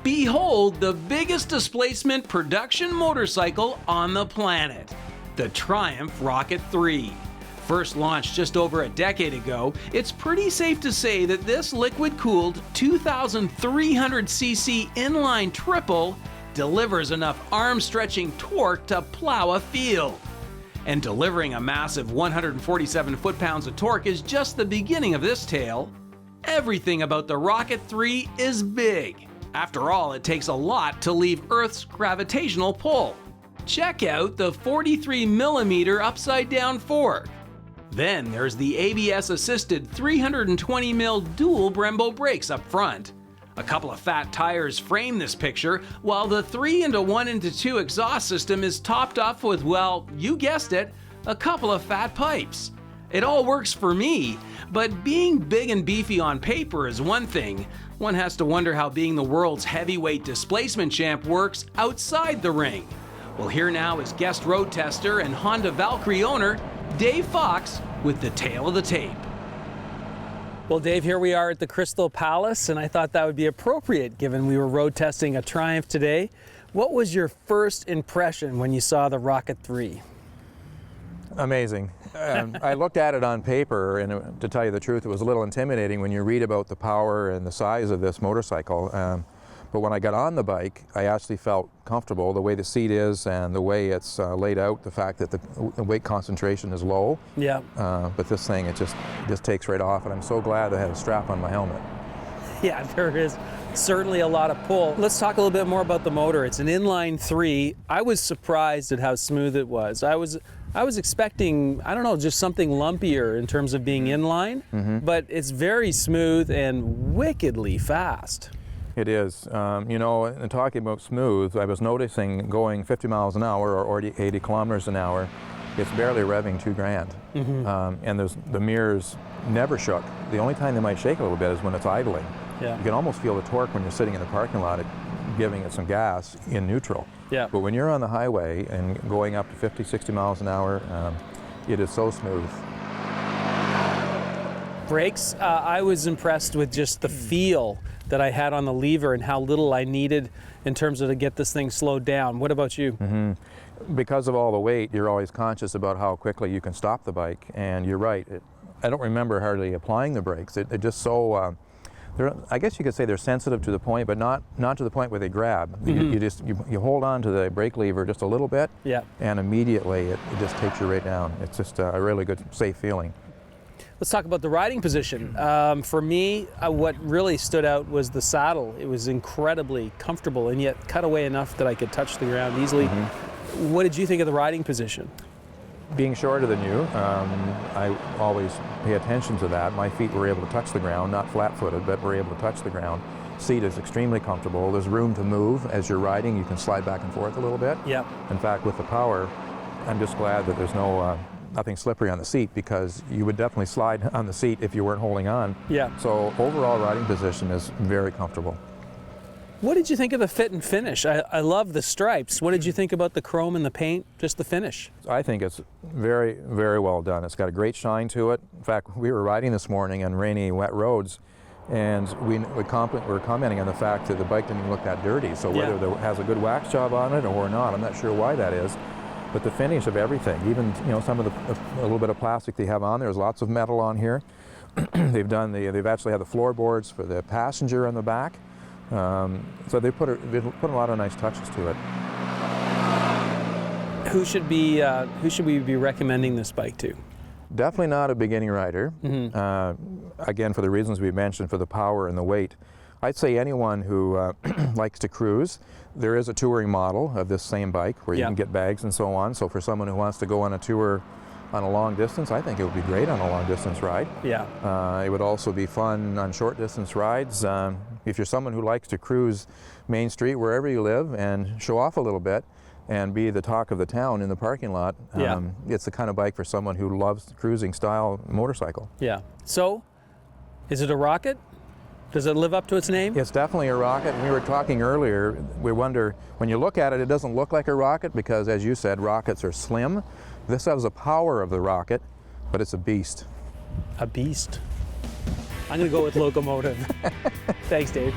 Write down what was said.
Behold the biggest displacement production motorcycle on the planet, the Triumph Rocket 3. First launched just over a decade ago, it's pretty safe to say that this liquid-cooled 2,300cc inline triple delivers enough arm-stretching torque to plow a field. And delivering a massive 147 foot-pounds of torque is just the beginning of this tale. Everything about the Rocket 3 is big. After all, it takes a lot to leave Earth's gravitational pull. Check out the 43mm upside-down fork. Then there's the ABS-assisted 320mm dual Brembo brakes up front. A couple of fat tires frame this picture, while the 3-1-2 exhaust system is topped off with, well, you guessed it, a couple of fat pipes. It all works for me, but being big and beefy on paper is one thing. One has to wonder how being the world's heavyweight displacement champ works outside the ring. Well, here now is guest road tester and Honda Valkyrie owner, Dave Fox, with the tale of the tape. Well, Dave, here we are at the Crystal Palace, and I thought that would be appropriate given we were road testing a Triumph today. What was your first impression when you saw the Rocket 3? Amazing. I looked at it on paper, and to tell you the truth, it was a little intimidating when you read about the power and the size of this motorcycle. But when I got on the bike, I actually felt comfortable. The way the seat is and the way it's laid out, the fact that the weight concentration is low. Yeah. But this thing, it just takes right off, and I'm so glad I had a strap on my helmet. Yeah, there is certainly a lot of pull. Let's talk a little bit more about the motor. It's an inline 3. I was surprised at how smooth it was. I was expecting, I don't know, just something lumpier in terms of being inline, but it's very smooth and wickedly fast. It is. You know, in talking about smooth, I was noticing going 50 miles an hour or 80 kilometers an hour, it's barely revving 2 grand. And the mirrors never shook. The only time they might shake a little bit is when it's idling. Yeah. You can almost feel the torque when you're sitting in the parking lot giving it some gas in neutral. Yeah. But when you're on the highway and going up to 50, 60 miles an hour, it is so smooth. Brakes, I was impressed with just the feel that I had on the lever and how little I needed in terms of to get this thing slowed down. What about you? Because of all the weight, you're always conscious about how quickly you can stop the bike, and you're right. I don't remember hardly applying the brakes. They're just so, I guess you could say they're sensitive to the point, but not to the point where they grab. You hold on to the brake lever just a little bit, and immediately it just takes you right down. It's just a really good, safe feeling. Let's talk about the riding position. For me, what really stood out was the saddle. It was incredibly comfortable and yet cut away enough that I could touch the ground easily. What did you think of the riding position? Being shorter than you, I always pay attention to that. My feet were able to touch the ground, not flat-footed, but were able to touch the ground. Seat is extremely comfortable. There's room to move as you're riding. You can slide back and forth a little bit. Yeah. In fact, with the power, I'm just glad that there's nothing slippery on the seat, because you would definitely slide on the seat if you weren't holding on. Yeah. So overall riding position is very comfortable. What did you think of the fit and finish? I love the stripes. What did you think about the chrome and the paint, just the finish? I think it's very, very well done. It's got a great shine to it. In fact, we were riding this morning on rainy, wet roads, and we were commenting on the fact that the bike didn't even look that dirty. So whether it has a good wax job on it or not, I'm not sure why that is. But the finish of everything, even some of a little bit of plastic they have on, there's lots of metal on here. They've actually had the floorboards for the passenger on the back. So they've put a lot of nice touches to it. Who should we be recommending this bike to? Definitely not a beginning rider. Again, for the reasons we mentioned, for the power and the weight. I'd say anyone who likes to cruise. There is a touring model of this same bike where you can get bags and so on. So for someone who wants to go on a tour on a long distance, I think it would be great on a long distance ride. Yeah. It would also be fun on short distance rides. If you're someone who likes to cruise Main Street wherever you live and show off a little bit and be the talk of the town in the parking lot, it's the kind of bike for someone who loves the cruising style motorcycle. Yeah. So, is it a rocket? Does it live up to its name? It's definitely a rocket. We were talking earlier, we wonder, when you look at it, it doesn't look like a rocket because, as you said, rockets are slim. This has the power of the rocket, but it's a beast. A beast. I'm going to go with locomotive. Thanks, Dave.